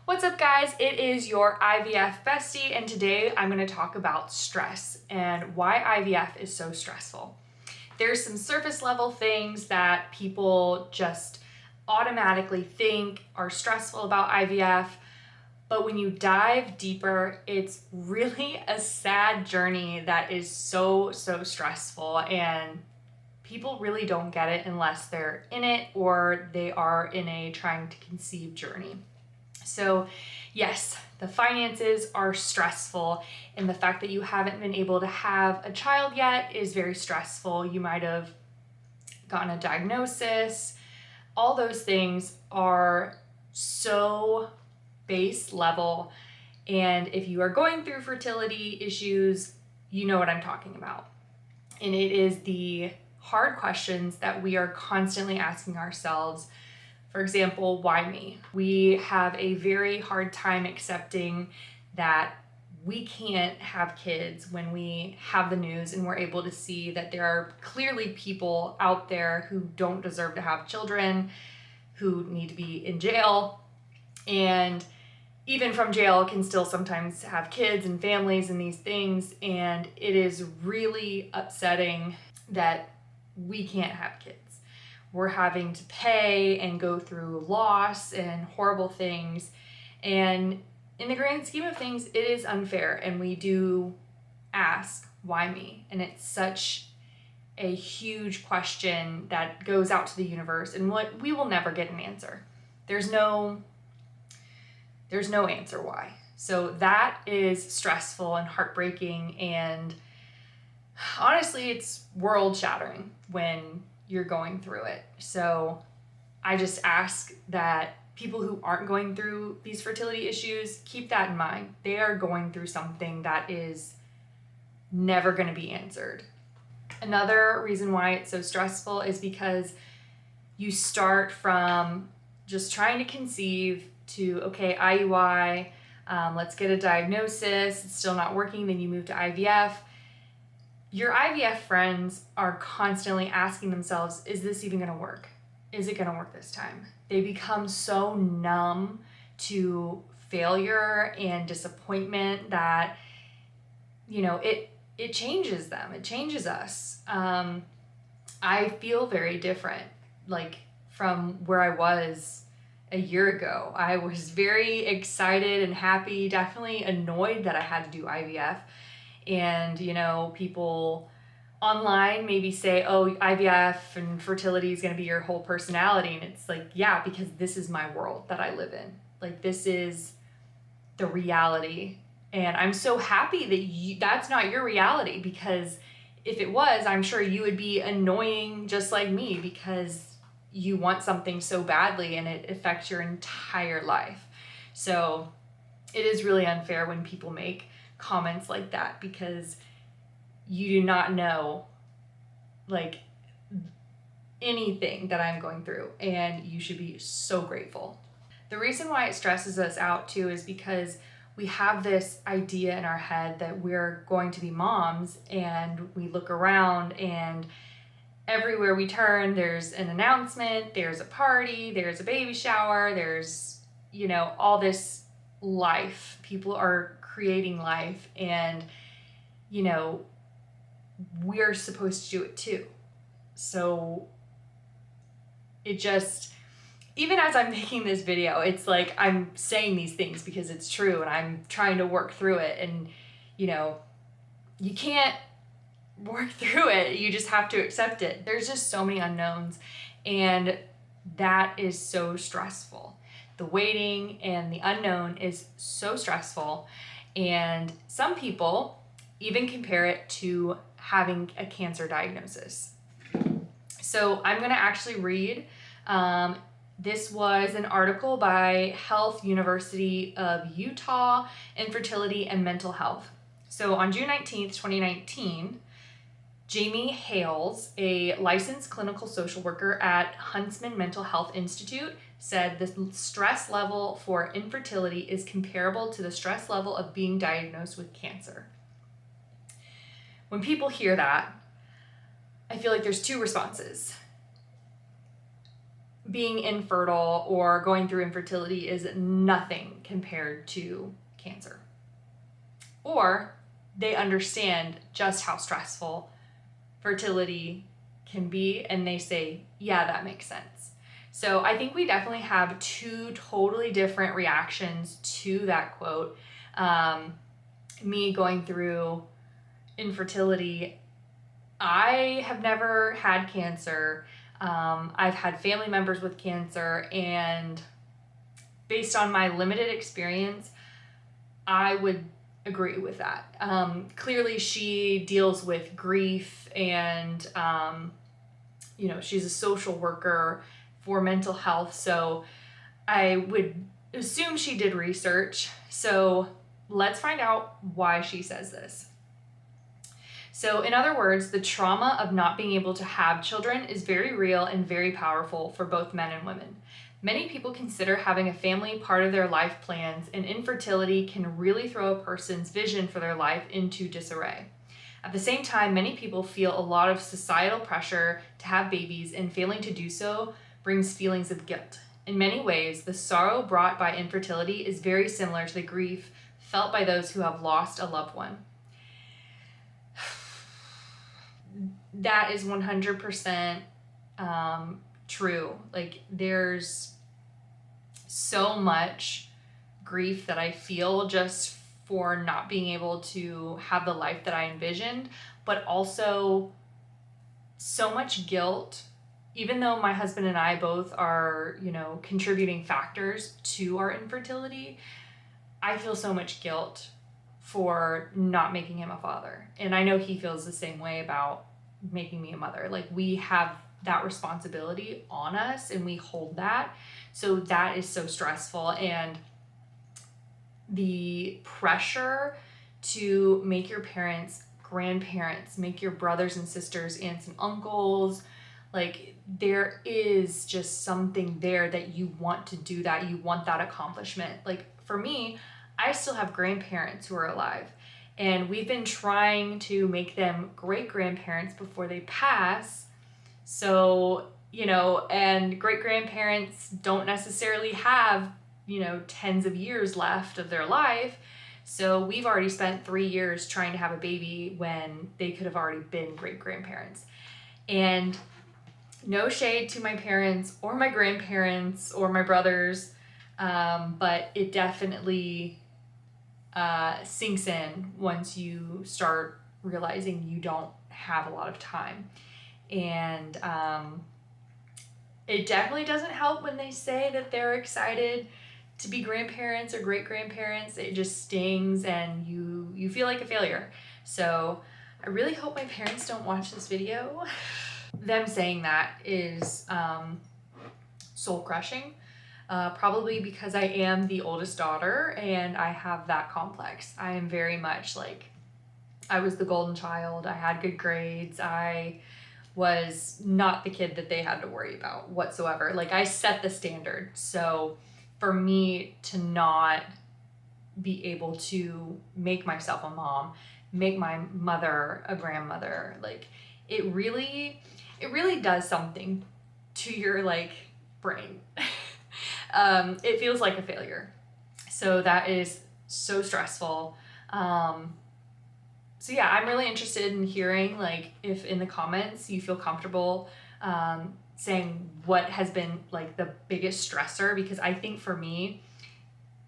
What's up, guys? It is your IVF bestie, and today I'm going to talk about stress and why IVF is so stressful. There's some surface level things that people just automatically think are stressful about IVF, but when you dive deeper, it's really a sad journey that is so stressful, and people really don't get it unless they're in it or they are in a trying to conceive journey. So yes, the finances are stressful, and the fact that you haven't been able to have a child yet is very stressful. You might have gotten a diagnosis. All those things are so base level, and if you are going through fertility issues, you know what I'm talking about. And it is the hard questions that we are constantly asking ourselves. For example, why me? We have a very hard time accepting that we can't have kids when we have the news and we're able to see that there are clearly people out there who don't deserve to have children, who need to be in jail, and even from jail can still sometimes have kids and families and these things. And it is really upsetting that we can't have kids. We're having to pay and go through loss and horrible things. And in the grand scheme of things, it is unfair. And we do ask, why me? And it's such a huge question that goes out to the universe, and we will never get an answer. There's no answer why. So that is stressful and heartbreaking, and honestly, it's world shattering when you're going through it. So I just ask that people who aren't going through these fertility issues keep that in mind. They are going through something that is never going to be answered. Another reason why it's so stressful is because you start from just trying to conceive to, okay, IUI, let's get a diagnosis, it's still not working, then you move to IVF. Your IVF friends are constantly asking themselves, is this even going to work? Is it going to work this time? They become so numb to failure and disappointment that, it changes them. It changes us. I feel very different, like from where I was a year ago. I was very excited and happy, definitely annoyed that I had to do IVF. And, people online maybe say, oh, IVF and fertility is going to be your whole personality. And it's like, yeah, because this is my world that I live in. Like, this is the reality. And I'm so happy that that's not your reality, because if it was, I'm sure you would be annoying just like me, because you want something so badly and it affects your entire life. So it is really unfair when people make comments like that, because you do not know like anything that I'm going through, and you should be so grateful. The reason why it stresses us out too is because we have this idea in our head that we're going to be moms, and we look around and everywhere we turn there's an announcement, there's a party, there's a baby shower, there's all this life. People are creating life, and we're supposed to do it too. So it just, even as I'm making this video, it's like I'm saying these things because it's true, and I'm trying to work through it. And you can't work through it, you just have to accept it. There's just so many unknowns, and that is so stressful. The waiting and the unknown is so stressful. And some people even compare it to having a cancer diagnosis. So I'm going to actually read. This was an article by Health University of Utah, Infertility and Mental Health. So on June 19th, 2019, Jamie Hales, a licensed clinical social worker at Huntsman Mental Health Institute, said the stress level for infertility is comparable to the stress level of being diagnosed with cancer. When people hear that, I feel like there's two responses. being infertile or going through infertility is nothing compared to cancer. Or they understand just how stressful fertility can be, and they say, yeah, that makes sense. So I think we definitely have two totally different reactions to that quote. Me going through infertility, I have never had cancer. I've had family members with cancer, and based on my limited experience, I would agree with that. Clearly, she deals with grief, and she's a social worker for mental health, so I would assume she did research. So let's find out why she says this. So in other words, the trauma of not being able to have children is very real and very powerful for both men and women. Many people consider having a family part of their life plans, and infertility can really throw a person's vision for their life into disarray. At the same time, many people feel a lot of societal pressure to have babies, and failing to do so brings feelings of guilt. In many ways, the sorrow brought by infertility is very similar to the grief felt by those who have lost a loved one. That is 100% true. Like, there's so much grief that I feel just for not being able to have the life that I envisioned, but also so much guilt. Even though my husband and I both are, contributing factors to our infertility, I feel so much guilt for not making him a father. And I know he feels the same way about making me a mother. Like, we have that responsibility on us, and we hold that. So that is so stressful. And the pressure to make your parents grandparents, make your brothers and sisters aunts and uncles, like, there is just something there that you want to do, that you want that accomplishment. Like, for me, I still have grandparents who are alive, and we've been trying to make them great grandparents before they pass. So, and great grandparents don't necessarily have, tens of years left of their life. So we've already spent 3 years trying to have a baby when they could have already been great grandparents. And no shade to my parents or my grandparents or my brothers, but it definitely sinks in once you start realizing you don't have a lot of time. And it definitely doesn't help when they say that they're excited to be grandparents or great grandparents. It just stings, and you feel like a failure. So I really hope my parents don't watch this video. Them saying that is soul crushing. Probably because I am the oldest daughter, and I have that complex. I am very much like, I was the golden child. I had good grades. I was not the kid that they had to worry about whatsoever. Like, I set the standard. So for me to not be able to make myself a mom, make my mother a grandmother, like, it really does something to your, like, brain. It feels like a failure. So that is so stressful. So yeah, I'm really interested in hearing, like, if in the comments you feel comfortable saying what has been, like, the biggest stressor, because I think for me,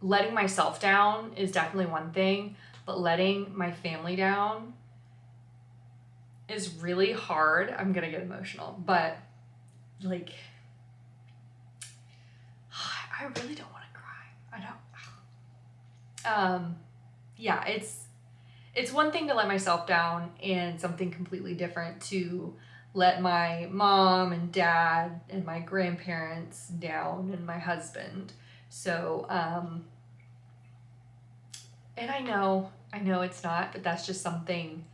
letting myself down is definitely one thing, but letting my family down is really hard. I'm gonna get emotional, but, like, I really don't want to cry. I don't. Yeah, it's one thing to let myself down, and something completely different to let my mom and dad and my grandparents down, and my husband. So, and I know it's not, but that's just something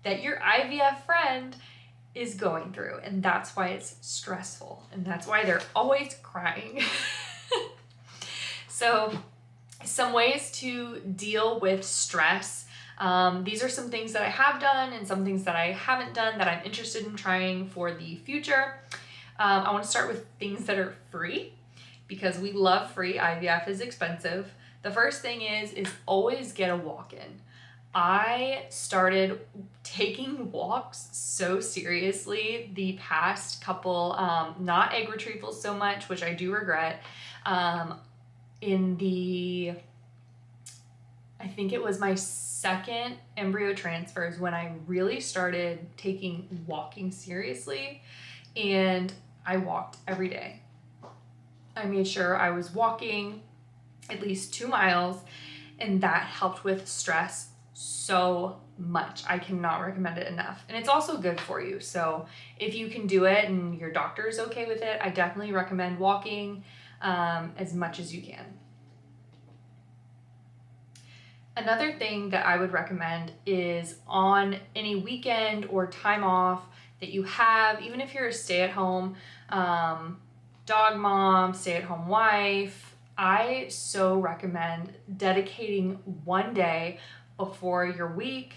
that your IVF friend is going through, and that's why it's stressful, and that's why they're always crying. So, some ways to deal with stress. These are some things that I have done and some things that I haven't done that I'm interested in trying for the future. I want to start with things that are free because we love free. IVF is expensive. The first thing is always get a walk-in. I started taking walks so seriously the past couple, not egg retrievals so much, which I do regret. In the, I think it was my second embryo transfers when I really started taking walking seriously, and I walked every day. I made sure I was walking at least 2 miles, and that helped with stress so much. I cannot recommend it enough. And it's also good for you. So if you can do it and your doctor is okay with it, I definitely recommend walking as much as you can. Another thing that I would recommend is on any weekend or time off that you have, even if you're a stay-at-home dog mom, stay-at-home wife, I so recommend dedicating one day before your week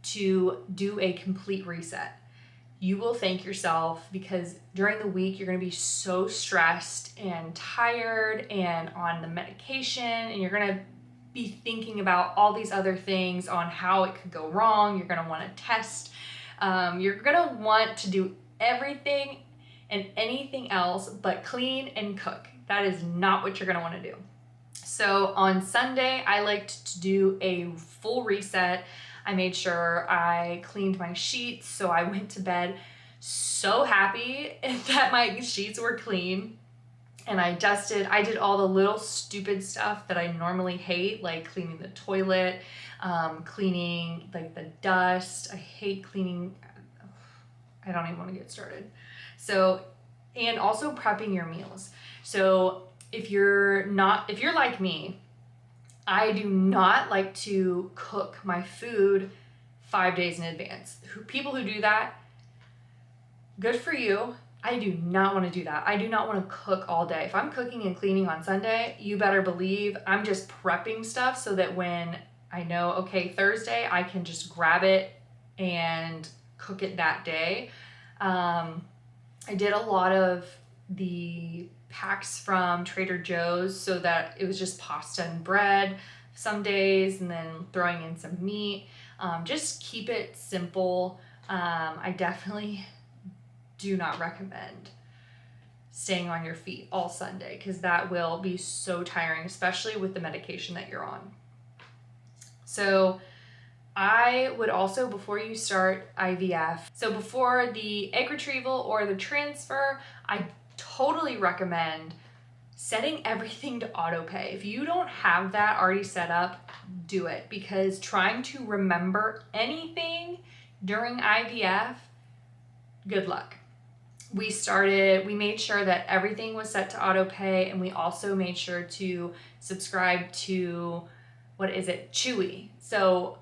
to do a complete reset. You will thank yourself because during the week you're going to be so stressed and tired and on the medication, and you're going to be thinking about all these other things on how it could go wrong. You're going to want to test. You're going to want to do everything and anything else but clean and cook. That is not what you're going to want to do. So on Sunday, I liked to do a full reset. I made sure I cleaned my sheets, so I went to bed so happy that my sheets were clean. And I did all the little stupid stuff that I normally hate, like cleaning the toilet, cleaning like the dust. I hate cleaning. I don't even want to get started. So, and also prepping your meals. So if you're like me, I do not like to cook my food 5 days in advance. People who do that, good for you. I do not want to do that. I do not want to cook all day. If I'm cooking and cleaning on Sunday, you better believe I'm just prepping stuff so that when I know, okay, Thursday, I can just grab it and cook it that day. I did a lot of the packs from Trader Joe's so that it was just pasta and bread some days and then throwing in some meat. Just keep it simple. I definitely do not recommend staying on your feet all Sunday because that will be so tiring, especially with the medication that you're on. So I would also, before you start IVF, so before the egg retrieval or the transfer, I totally recommend setting everything to auto pay. If you don't have that already set up, do it, because trying to remember anything during IVF, good luck. We made sure that everything was set to auto pay, and we also made sure to subscribe to, Chewy. So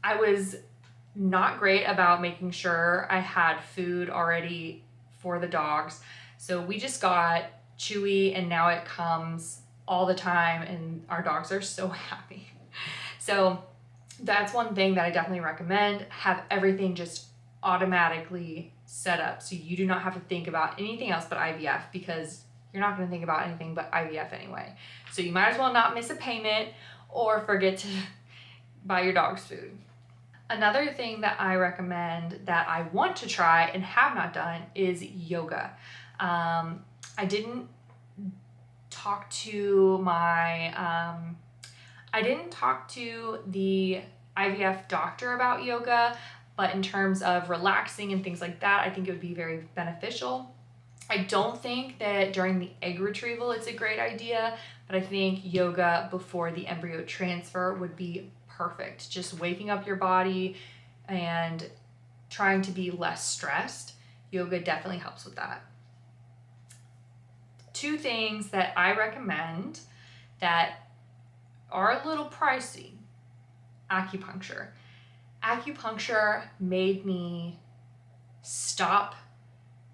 I was not great about making sure I had food already for the dogs. So we just got Chewy, and now it comes all the time, and our dogs are so happy. So that's one thing that I definitely recommend. Have everything just automatically set up so you do not have to think about anything else but IVF, because you're not going to think about anything but IVF anyway. So you might as well not miss a payment or forget to buy your dog's food. Another thing that I recommend that I want to try and have not done is yoga. I didn't talk to the IVF doctor about yoga, but in terms of relaxing and things like that, I think it would be very beneficial. I don't think that during the egg retrieval it's a great idea, but I think yoga before the embryo transfer would be perfect. Just waking up your body and trying to be less stressed. Yoga definitely helps with that. 2 things that I recommend that are a little pricey. Acupuncture. Acupuncture made me stop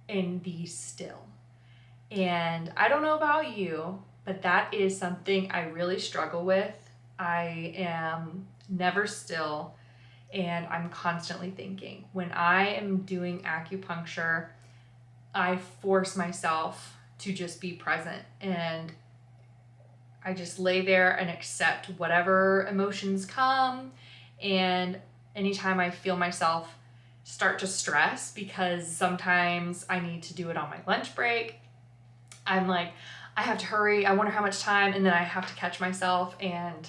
and be still. And I don't know about you, but that is something I really struggle with. I am never still, and I'm constantly thinking. When I am doing acupuncture, I force myself to just be present, and I just lay there and accept whatever emotions come. And anytime I feel myself start to stress, because sometimes I need to do it on my lunch break, I'm like, I have to hurry, I wonder how much time, and then I have to catch myself and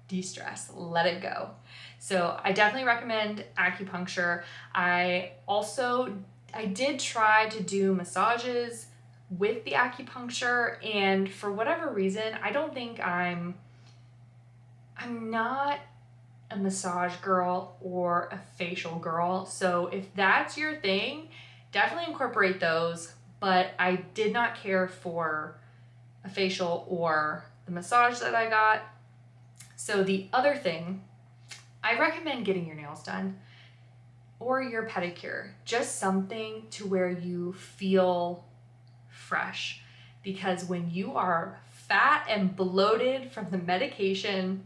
de-stress, let it go. So I definitely recommend acupuncture. I did try to do massages with the acupuncture, and for whatever reason, I don't think I'm not a massage girl or a facial girl. So if that's your thing, definitely incorporate those. But I did not care for a facial or the massage that I got. So the other thing, I recommend getting your nails done or your pedicure, just something to where you feel fresh. Because when you are fat and bloated from the medication,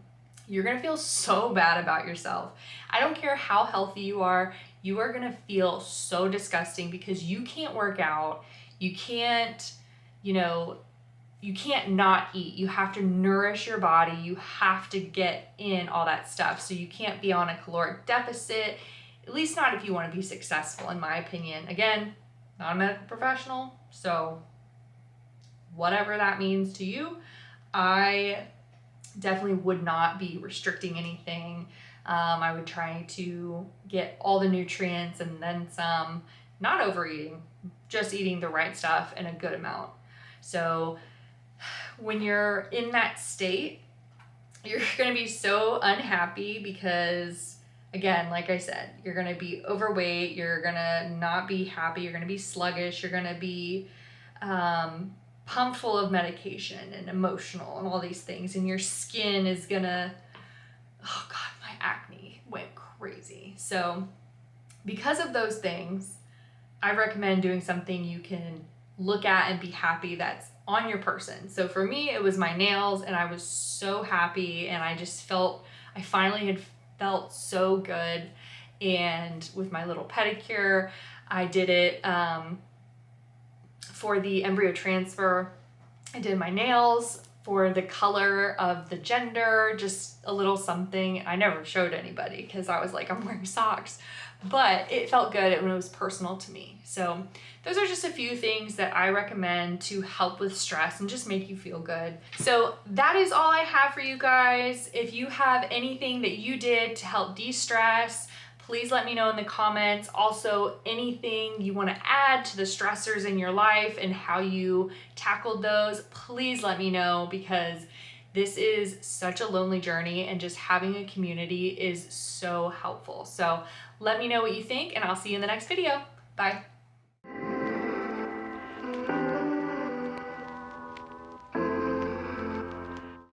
you're gonna feel so bad about yourself. I don't care how healthy you are gonna feel so disgusting because you can't work out, you can't, you can't not eat. You have to nourish your body. You have to get in all that stuff. So you can't be on a caloric deficit, at least not if you want to be successful, in my opinion. Again, not a medical professional, so whatever that means to you, I definitely would not be restricting anything. I would try to get all the nutrients and then some, not overeating, just eating the right stuff in a good amount. So when you're in that state, you're going to be so unhappy because, again, like I said, you're going to be overweight, you're going to not be happy, you're going to be sluggish, you're going to be pumped full of medication and emotional and all these things, and your skin is going to, oh God, my acne went crazy. So because of those things, I recommend doing something you can look at and be happy that's on your person. So for me, it was my nails, and I was so happy, and I finally had felt so good. And with my little pedicure, I did it for the embryo transfer. I did my nails for the color of the gender, just a little something. I never showed anybody because I was like, I'm wearing socks, but it felt good when it was personal to me. So those are just a few things that I recommend to help with stress and just make you feel good. So that is all I have for you guys. If you have anything that you did to help de-stress, please let me know in the comments. Also, anything you want to add to the stressors in your life and how you tackled those, please let me know, because this is such a lonely journey and just having a community is so helpful. So let me know what you think, and I'll see you in the next video. Bye.